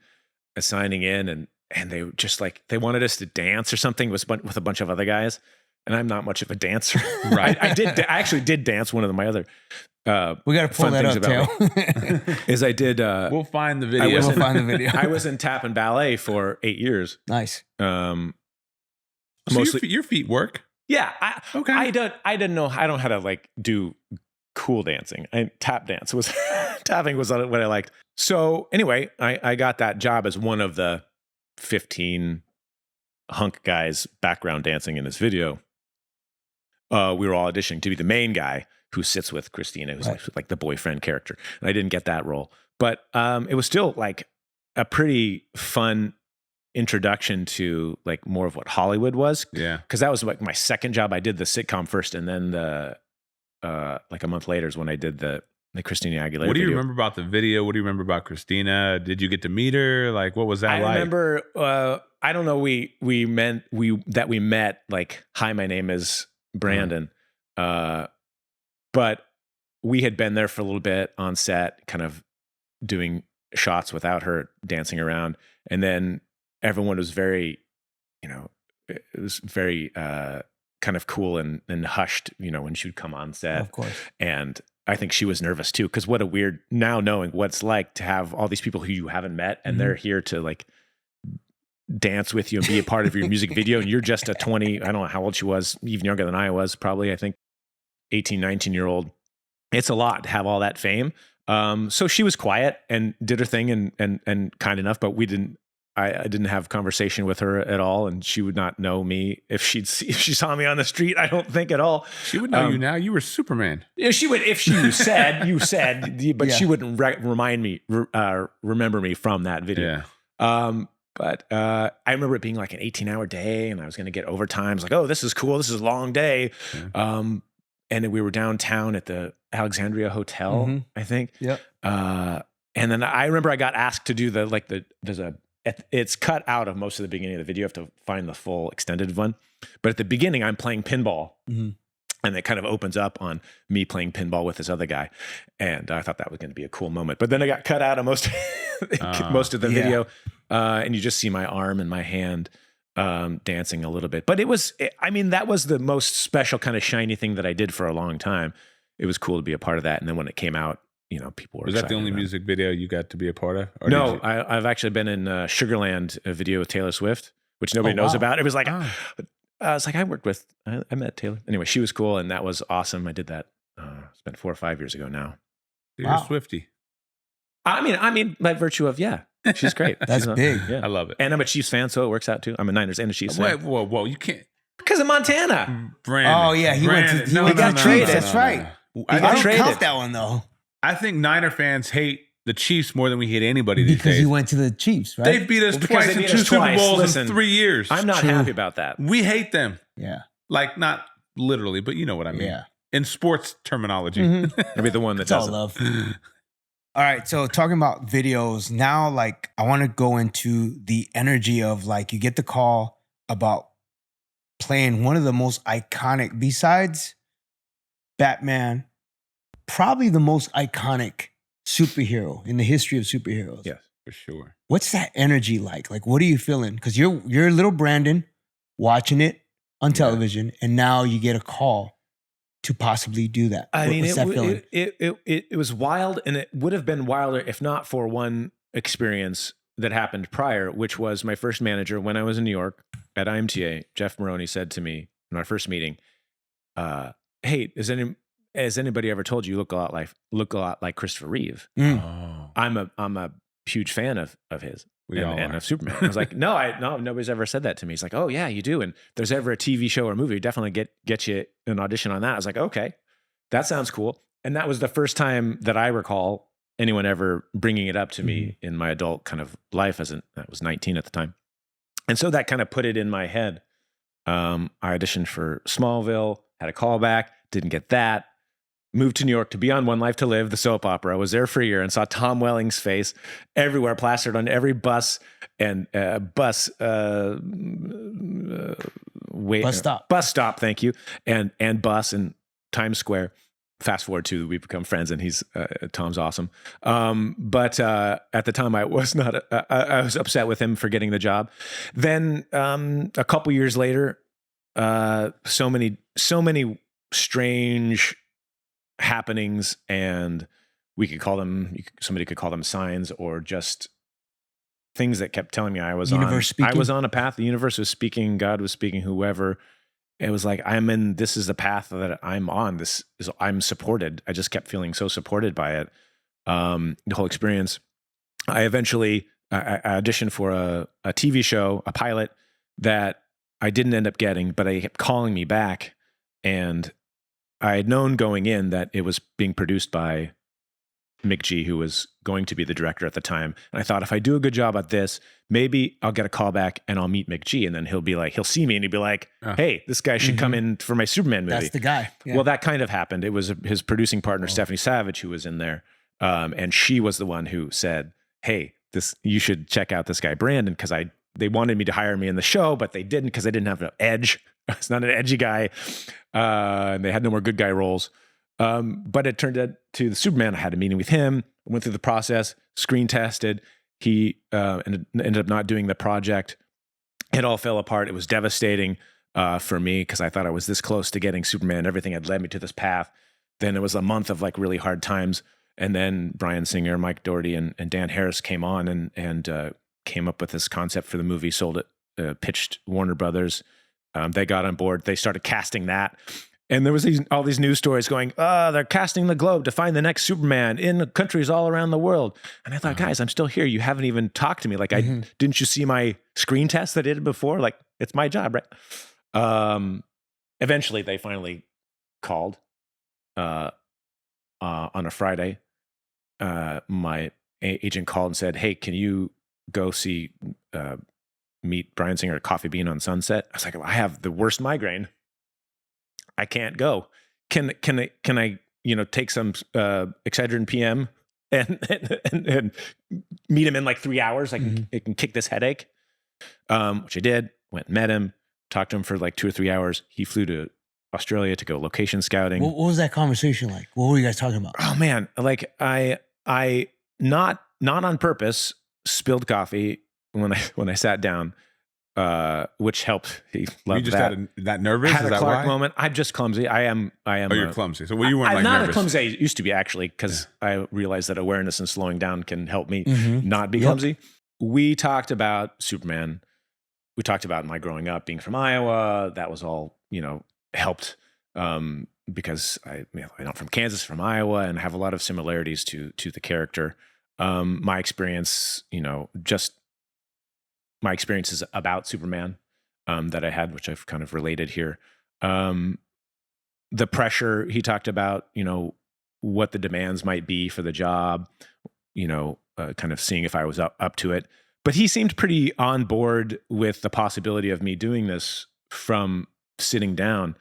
signing in, and they just they wanted us to dance or something with a bunch of other guys. And I'm not much of a dancer. Right. I actually did dance. One of my other we got to pull that up, Tail. is I did. We'll find the video. We'll find the video. I was in tap and ballet for 8 years. Nice. So Mostly, your feet work. yeah. Okay. I didn't know. I don't know how to do cool dancing. Tap dance was tapping was what I liked. So anyway, I got that job as one of the 15 hunk guys background dancing in this video. We were all auditioning to be the main guy who sits with Christina, who's like the boyfriend character. And I didn't get that role, but it was still a pretty fun introduction to more of what Hollywood was. Yeah. Cause that was my second job. I did the sitcom first, and then a month later is when I did the Christina Aguilera What do you video. remember about the video? What do you remember about Christina? Did you get to meet her? What was that I like? remember, I don't know. We met hi, my name is Brandon. But we had been there for a little bit on set, kind of doing shots without her dancing around. And then everyone was very, it was very kind of cool and hushed, when she would come on set. Of course. And I think she was nervous too, because what a weird, now knowing what it's like to have all these people who you haven't met and they're here to dance with you and be a part of your music video. And you're just a 20, I don't know how old she was, even younger than I was, probably, I think 18, 19-year-old. It's a lot to have all that fame. So she was quiet and did her thing and kind enough, but I didn't have conversation with her at all, and she would not know me if she saw me on the street. I don't think at all. She would know you now. You were Superman. Yeah, she would if you said, but she wouldn't remember me from that video. Yeah. But I remember it being an 18-hour day, and I was going to get overtime. I was like, oh, this is cool. This is a long day. Yeah. And we were downtown at the Alexandria Hotel, I think. Yep. And then I remember I got asked to do it's cut out of most of the beginning of the video. You have to find the full extended one. But at the beginning, I'm playing pinball. Mm-hmm. And it kind of opens up on me playing pinball with this other guy. And I thought that was going to be a cool moment. But then I got cut out of most of the video. And you just see my arm and my hand dancing a little bit. But that was the most special kind of shiny thing that I did for a long time. It was cool to be a part of that. And then when it came out, people were Was that the excited only about it. music video you got to be a part of? Or No, I've actually been in Sugarland, a video with Taylor Swift, which nobody knows about. It was I worked with, I met Taylor. Anyway, she was cool, and that was awesome. I did that. It's been 4 or 5 years ago now. You're a Swiftie. I mean, by virtue of, she's great. That's big. Yeah. I love it. And I'm a Chiefs fan, so it works out too. I'm a Niners and a Chiefs fan. Whoa, you can't. Because of Montana. Brandon. Oh yeah, he got traded. That's right. I don't count that one though. I think Niner fans hate the Chiefs more than we hate anybody these because days. he went to the Chiefs, right? They beat us Well, because twice they in beat 2 us Super twice. Bowls Listen, in 3 years. I'm not happy about that. We hate them. Yeah. Like not literally, but you know what I mean. Yeah. In sports terminology. Maybe the one that It's all doesn't. love. All right, so talking about videos, now like I want to go into the energy of like you get the call about playing one of the most iconic, besides Batman, probably the most iconic superhero in the history of superheroes. Yes. For sure. What's that energy like? Like, what are you feeling? Because you're little Brandon watching it on television, and now you get a call to possibly do that. I mean, What's that feeling? it was wild, and it would have been wilder if not for one experience that happened prior, which was my first manager when I was in New York at IMTA. Jeff Maroney said to me in our first meeting, "Hey, has anybody ever told you look a lot like Christopher Reeve?" Oh. I'm a huge fan of his. We all And are. of Superman. I was like, no, nobody's ever said that to me. He's like, oh yeah, you do. And if there's ever a TV show or movie, definitely get you an audition on that. I was like, okay, that sounds cool. And that was the first time that I recall anyone ever bringing it up to me in my adult kind of life. I was 19 at the time. And so that kind of put it in my head. I auditioned for Smallville, had a callback, didn't get that. Moved to New York to be on One Life to Live, the soap opera. Was there for a year and saw Tom Welling's face everywhere, plastered on every bus and bus stop. Thank you, and bus in Times Square. Fast forward to we become friends, and Tom's awesome. But at the time, I was not. I was upset with him for getting the job. Then a couple years later, so many strange happenings, and somebody could call them signs or just things that kept telling me I was on a path. The universe was speaking, God was speaking, whoever. It was like, this is the path that I'm on. I'm supported. I just kept feeling so supported by it. The whole experience. I eventually I auditioned for a TV show, a pilot that I didn't end up getting, but I kept calling me back, and I had known going in that it was being produced by Mick G, who was going to be the director at the time. And I thought, if I do a good job at this, maybe I'll get a call back and I'll meet Mick G. And then he'll see me and he'll be like, hey, this guy should come in for my Superman movie. That's the guy. Yeah. Well, that kind of happened. It was his producing partner, Stephanie Savage, who was in there. And she was the one who said, hey, you should check out this guy, Brandon, because they wanted me to hire me in the show, but they didn't because I didn't have an edge. I was not an edgy guy. And they had no more good guy roles. But it turned out to the Superman. I had a meeting with him, went through the process, screen tested. He ended up not doing the project. It all fell apart. It was devastating for me because I thought I was this close to getting Superman. Everything had led me to this path. Then it was a month of like really hard times. And then Bryan Singer, Mike Dougherty, and Dan Harris came on and came up with this concept for the movie, sold it, pitched Warner Brothers. They got on board. They started casting that. And there was all these news stories going, they're casting the globe to find the next Superman in countries all around the world. And I thought, guys, I'm still here. You haven't even talked to me. Like, didn't you see my screen test that I did before? Like, it's my job, right? Eventually, they finally called on a Friday. My agent called and said, hey, can you go meet Bryan Singer at Coffee Bean on Sunset? I was like, I have the worst migraine. I can't go. Can I take some Excedrin PM and meet him in like 3 hours? I can kick this headache. Which I did. Went and met him, talked to him for like 2 or 3 hours. He flew to Australia to go location scouting. What was that conversation like? What were you guys talking about? Oh man, like I not on purpose spilled coffee when I sat down. Which helped. He loved you just that. got that nervous? Had Is a that Clark why? moment. I'm just clumsy. I am. Oh, you're clumsy. So you weren't I'm like not nervous. as clumsy as I used to be, actually, because I realized that awareness and slowing down can help me not be clumsy. We talked about Superman. We talked about my growing up, being from Iowa. That was all, helped because I'm from Kansas, from Iowa, and have a lot of similarities to the character. My experience, just my experiences about Superman that I had, which I've kind of related here. The pressure he talked about, what the demands might be for the job, kind of seeing if I was up to it. But he seemed pretty on board with the possibility of me doing this from sitting down,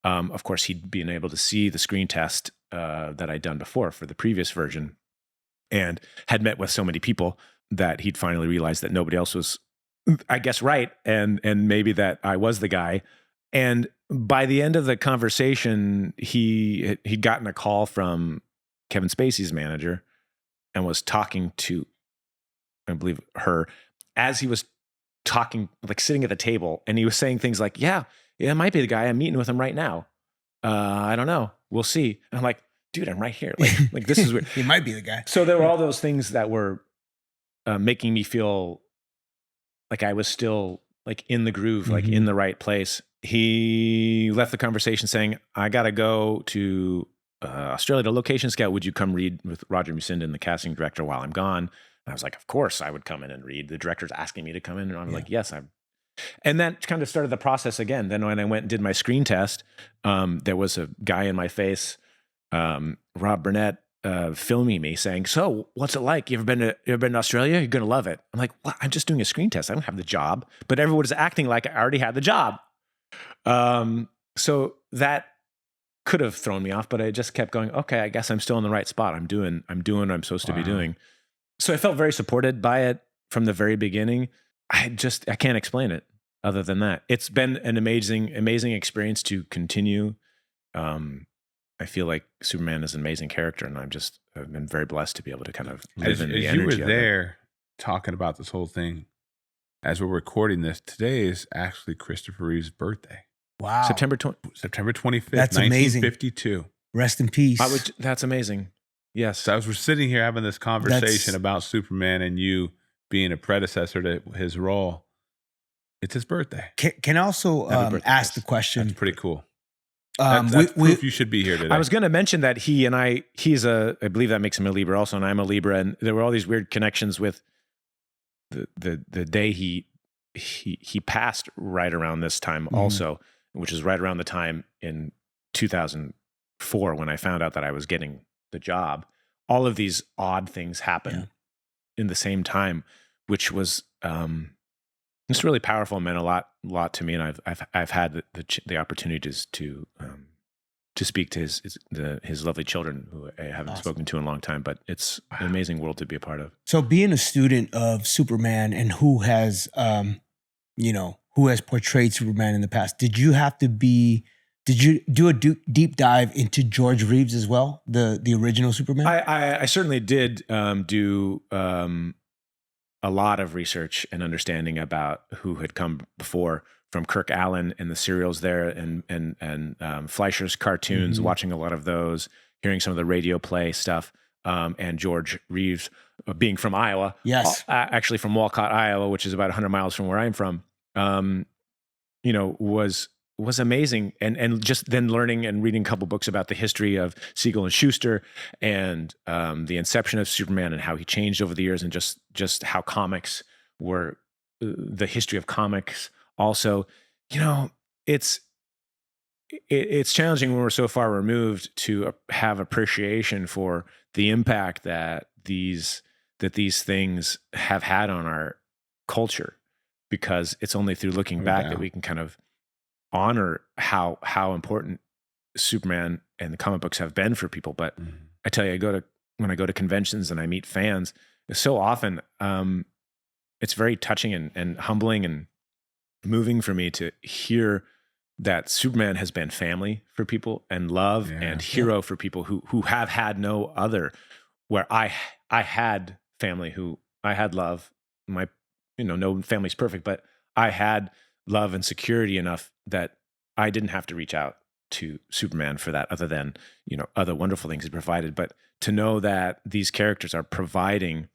of course, he'd been able to see the screen test that I'd done before for the previous version, and had met with so many people that he'd finally realized that nobody else was, I guess, right, and maybe that I was the guy. And by the end of the conversation, he'd gotten a call from Kevin Spacey's manager and was talking to, I believe, her as he was talking, like sitting at the table, and he was saying things like, yeah, it might be the guy. I'm meeting with him right now. I don't know. We'll see. And I'm like, dude, I'm right here. Like this is weird. He might be the guy. So there were all those things that were making me feel like I was still like in the groove, like in the right place. He left the conversation saying, I got to go to Australia to location scout. Would you come read with Roger Musinda, the casting director, while I'm gone? And I was like, of course I would come in and read. The director's asking me to come in. And I'm like, yes, and that kind of started the process again. Then when I went and did my screen test, there was a guy in my face, Rob Burnett, filming me saying, so what's it like? You ever been to Australia? You're going to love it. I'm like, well, I'm just doing a screen test. I don't have the job, but everyone was acting like I already had the job. So that could have thrown me off, but I just kept going, okay, I guess I'm still in the right spot. I'm doing what I'm supposed to be doing. So I felt very supported by it from the very beginning. I can't explain it other than that. It's been an amazing experience to continue. I feel like Superman is an amazing character, and I've been very blessed to be able to kind of live in the energy of it. You were there talking about this whole thing as we're recording this. Today is actually Christopher Reeve's birthday. Wow. September 25th, That's amazing. 1952. Rest in peace. That's amazing. Yes. So as we're sitting here having this conversation about Superman and you being a predecessor to his role, it's his birthday. Can also ask the question. That's pretty cool. That's proof you should be here today. I was going to mention that I believe that makes him a Libra also, and I'm a Libra, and there were all these weird connections with the day he passed right around this time also, which is right around the time in 2004 when I found out that I was getting the job. All of these odd things happened in the same time, which was it's really powerful and meant a lot to me, and I've had the opportunities to speak to his lovely children who I haven't spoken to in a long time. But it's an amazing world to be a part of. So being a student of Superman and who has portrayed Superman in the past, did you do a deep dive into George Reeves as well, the original Superman? I certainly did do a lot of research and understanding about who had come before, from Kirk Allen and the serials there, and Fleischer's cartoons, watching a lot of those, hearing some of the radio play stuff, and George Reeves, being from Iowa, actually from Walcott, Iowa, which is about 100 miles from where I'm from, was amazing. And just then learning and reading a couple books about the history of Siegel and Schuster and the inception of Superman and how he changed over the years, and just how comics were, the history of comics also. It's challenging when we're so far removed to have appreciation for the impact that these things have had on our culture, because it's only through looking back that we can kind of honor how important Superman and the comic books have been for people. But I tell you, when I go to conventions and I meet fans, so often it's very touching and humbling and moving for me to hear that Superman has been family for people, and love and hero for people who have had no other. Where I had family, who I had love. No family's perfect, but I had love and security enough that I didn't have to reach out to Superman for that, other than, other wonderful things he provided. But to know that these characters are providing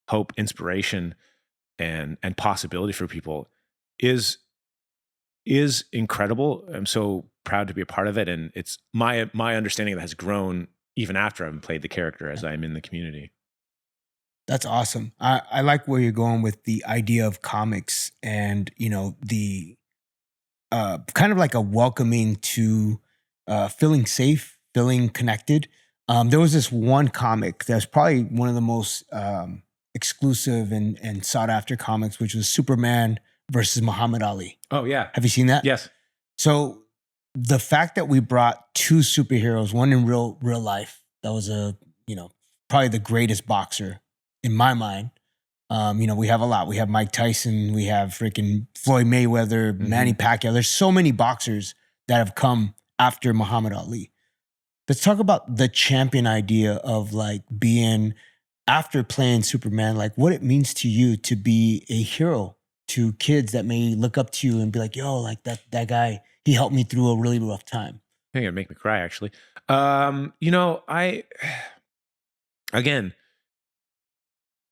hope, inspiration, and possibility for people is incredible. I'm so proud to be a part of it. And it's my understanding that has grown even after I've played the character as I'm in the community. That's awesome. I like where you're going with the idea of comics and, the kind of like a welcoming to feeling safe, feeling connected. There was this one comic that's probably one of the most exclusive and sought after comics, which was Superman versus Muhammad Ali. Oh, yeah. Have you seen that? Yes. So the fact that we brought two superheroes, one in real life, that was probably the greatest boxer in my mind. We have a lot. We have Mike Tyson, we have freaking Floyd Mayweather, Manny Pacquiao. There's so many boxers that have come after Muhammad Ali. Let's talk about the champion idea of like being, after playing Superman, like what it means to you to be a hero to kids that may look up to you and be like, yo, like that guy, he helped me through a really rough time. I think it'd make me cry, actually.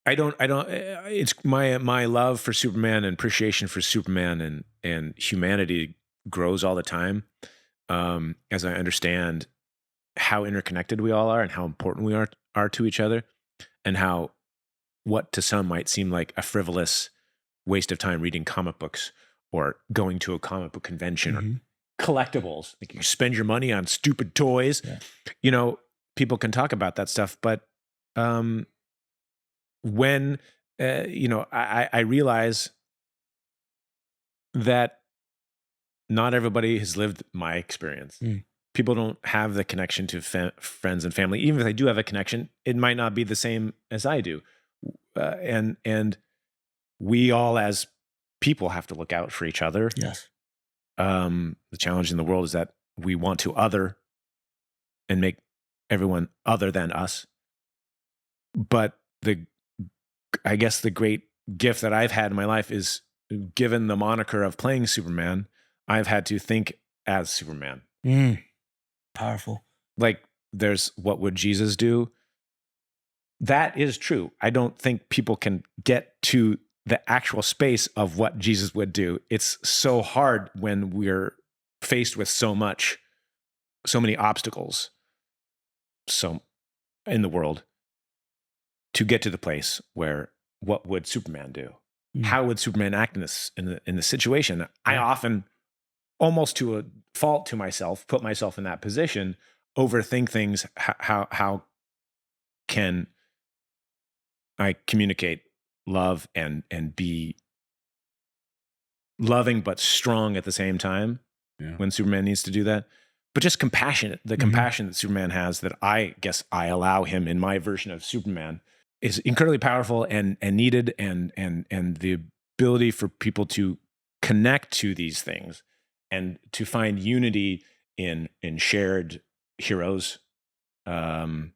It's my love for Superman and appreciation for Superman and humanity grows all the time. As I understand how interconnected we all are and how important we are to each other, and how what to some might seem like a frivolous waste of time reading comic books or going to a comic book convention or collectibles. Like you spend your money on stupid toys. Yeah. People can talk about that stuff, but when I realize that not everybody has lived my experience. People don't have the connection to friends and family. Even if they do have a connection, it might not be the same as I do. And we all as people have to look out for each other. Yes. The challenge in the world is that we want to other and make everyone other than us. But I guess the great gift that I've had in my life is, given the moniker of playing Superman, I've had to think as Superman. Powerful. Like there's what would Jesus do? That is true. I don't think people can get to the actual space of what Jesus would do. It's so hard when we're faced with so many obstacles in the world to get to the place where what would Superman do? How would Superman act in the situation? I often, almost to a fault to myself, put myself in that position, overthink things. How can I communicate love and be loving but strong at the same time when Superman needs to do that? But just compassionate, the compassion that Superman has, that I guess I allow him in my version of Superman, is incredibly powerful and needed, and the ability for people to connect to these things and to find unity in shared heroes, and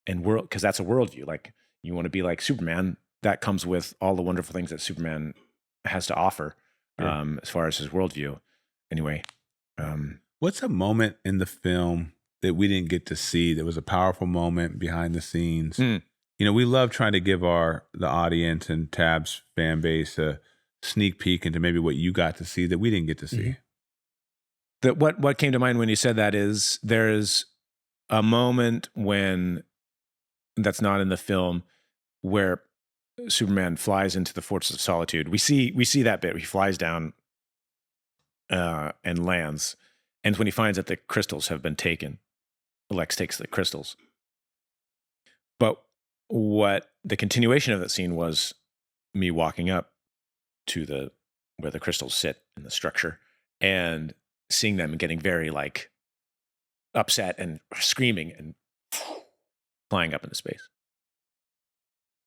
world, because that's a worldview. Like you want to be like Superman, that comes with all the wonderful things that Superman has to offer, as far as his worldview. Anyway, what's a moment in the film that we didn't get to see that was a powerful moment behind the scenes? We love trying to give the audience and Tab's fan base a sneak peek into maybe what you got to see that we didn't get to see. That what came to mind when you said that is there's a moment when that's not in the film where Superman flies into the Fortress of Solitude. We see that bit. He flies down and lands, and when he finds that the crystals have been taken, Lex takes the crystals. But what the continuation of that scene was me walking up to where the crystals sit in the structure and seeing them getting very like upset and screaming and flying up into space.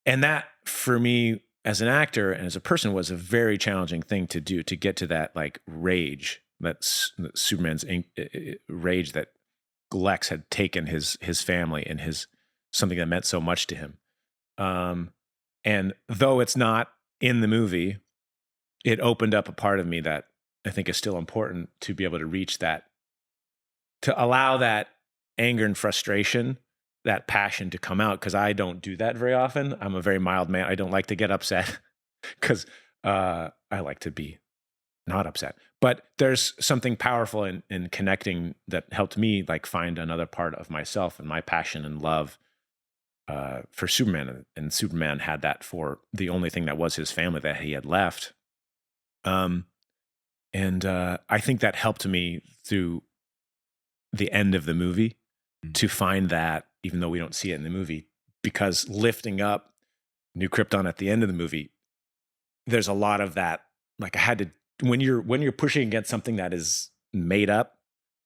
And that, for me as an actor and as a person, was a very challenging thing to do, to get to that like rage, that Superman's rage that Lex had taken his family and something that meant so much to him. And though it's not in the movie, it opened up a part of me that I think is still important to be able to reach that, to allow that anger and frustration, that passion to come out, because I don't do that very often. I'm a very mild man. I don't like to get upset because I like to be not upset. But there's something powerful in connecting that helped me like find another part of myself and my passion and love for Superman. And Superman had that for the only thing that was his family that he had left. And I think that helped me through the end of the movie to find that, even though we don't see it in the movie, because lifting up New Krypton at the end of the movie, there's a lot of that. Like I had to, when you're pushing against something that is made up,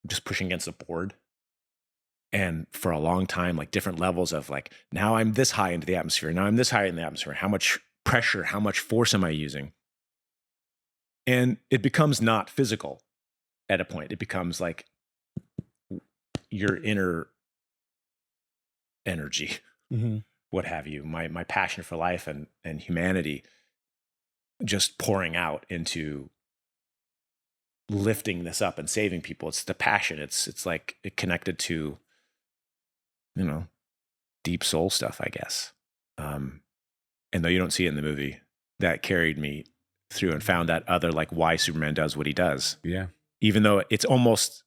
just pushing against a board. And for a long time, like different levels of like, now I'm this high into the atmosphere. Now I'm this high in the atmosphere. How much pressure, how much force am I using? And it becomes not physical at a point. It becomes like your inner energy, what have you, my passion for life and humanity just pouring out into lifting this up and saving people. It's the passion. It's like it connected to, you know, deep soul stuff, I guess. And though you don't see it in the movie, that carried me through and found that other, like, why Superman does what he does. Yeah. Even though it's almost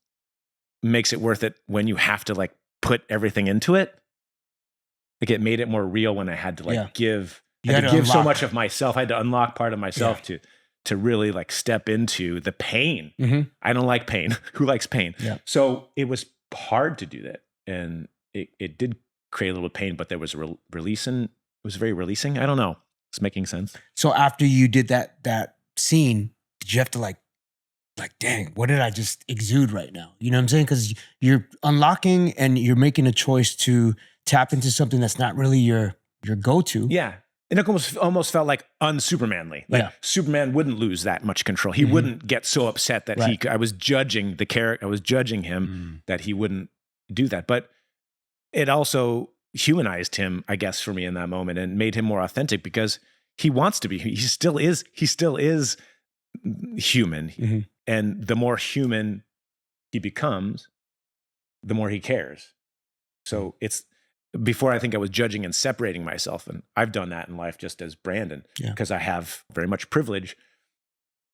makes it worth it when you have to like put everything into it. Like it made it more real when I had to like give so much of myself. I had to unlock part of myself to really like step into the pain. I don't like pain. Who likes pain? Yeah. So it was hard to do that. And it did create a little pain, but there was releasing. It was very releasing. I don't know. It's making sense. So after you did that scene, did you have to like, dang, what did I just exude right now? You know what I'm saying? Because you're unlocking and you're making a choice to tap into something that's not really your go-to. Yeah. And it almost felt like un-Supermanly. Like Superman wouldn't lose that much control. He wouldn't get so upset that I was judging the character. I was judging him that he wouldn't do that. But it also humanized him, I guess, for me in that moment and made him more authentic because he wants to be. He still is human. And the more human he becomes, the more he cares. So it's before I think I was judging and separating myself. And I've done that in life just as Brandon because I have very much privilege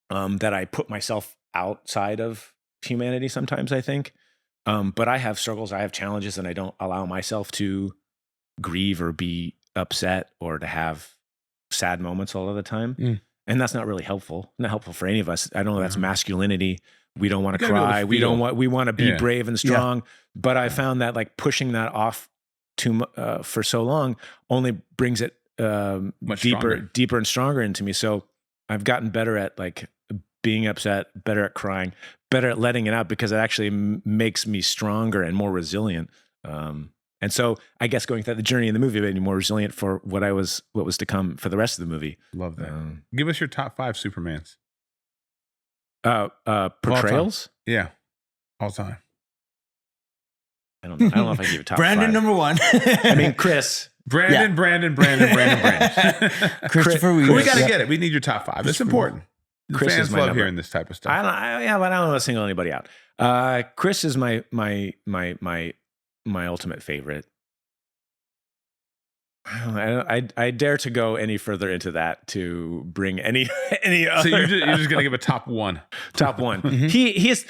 that I put myself outside of humanity sometimes, I think. But I have struggles, I have challenges, and I don't allow myself to grieve or be upset or to have sad moments all of the time. And that's not really helpful. Not helpful for any of us. I don't know that's masculinity. We don't want to cry. We want to be brave and strong. But I found that like pushing that off for so long only brings it deeper and stronger into me. So I've gotten better at like being upset, better at crying, better at letting it out because it actually makes me stronger and more resilient. And so I guess going through the journey in the movie made me more resilient for what was to come for the rest of the movie. Love that. Give us your top 5 Supermans. Portrayals? Yeah. All time. I don't know if I give you top Brandon 5. number 1. I mean, Chris. Brandon. Christopher Reeve. We got to get it. We need your top 5. It's important. Chris Fans is my love number. hearing this type of stuff. But I don't want to single anybody out. Chris is my ultimate favorite. I dare to go any further into that to bring any other. So you're just gonna give a top 1. Top 1. He's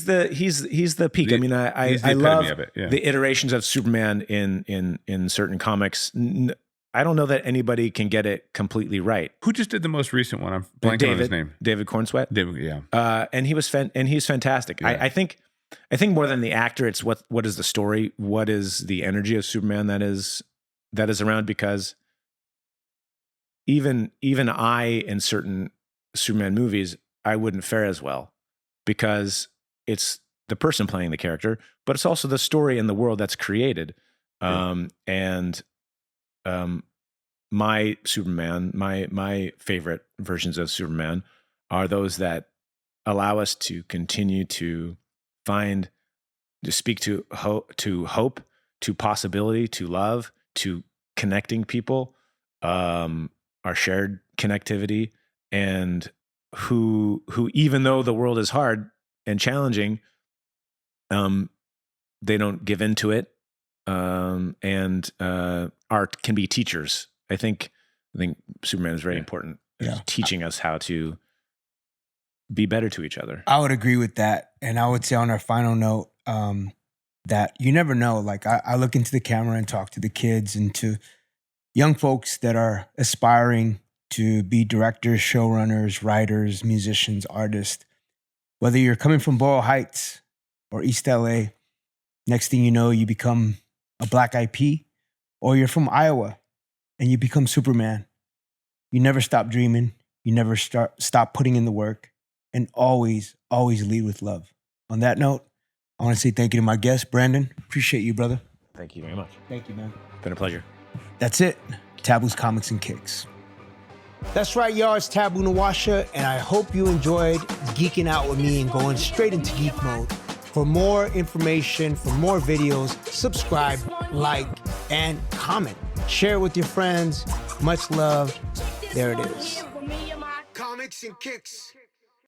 the peak. I mean, I love the iterations of Superman in certain comics. I don't know that anybody can get it completely right. Who just did the most recent one? I'm blanking on his name. David Cornsweet. Yeah. And he's fantastic. Yeah. I think more than the actor, it's what is the story? What is the energy of Superman that is around? Because even I, in certain Superman movies, I wouldn't fare as well because it's the person playing the character, but it's also the story and the world that's created. My Superman, my favorite versions of Superman are those that allow us to continue to speak to hope, to possibility, to love, to connecting people, our shared connectivity, and who even though the world is hard and challenging, they don't give in to it, and art can be teachers. I think Superman is very important, teaching us how to be better to each other. I would agree with that. And I would say on our final note, that you never know. Like I look into the camera and talk to the kids and to young folks that are aspiring to be directors, showrunners, writers, musicians, artists. Whether you're coming from Borough Heights or East LA, next thing you know, you become a Black IP, or you're from Iowa and you become Superman. You never stop dreaming. You never stop putting in the work, and always lead with love. On that note, I want to say thank you to my guest, Brandon. Appreciate you, brother. Thank you very much. Thank you, man. Been a pleasure. That's it. Taboo's Comics and Kicks. That's right, y'all. It's Taboo Nawasha, and I hope you enjoyed geeking out with me and going straight into geek mode. For more information, for more videos, subscribe, like, and comment. Share it with your friends. Much love. There it is. Comics and Kicks.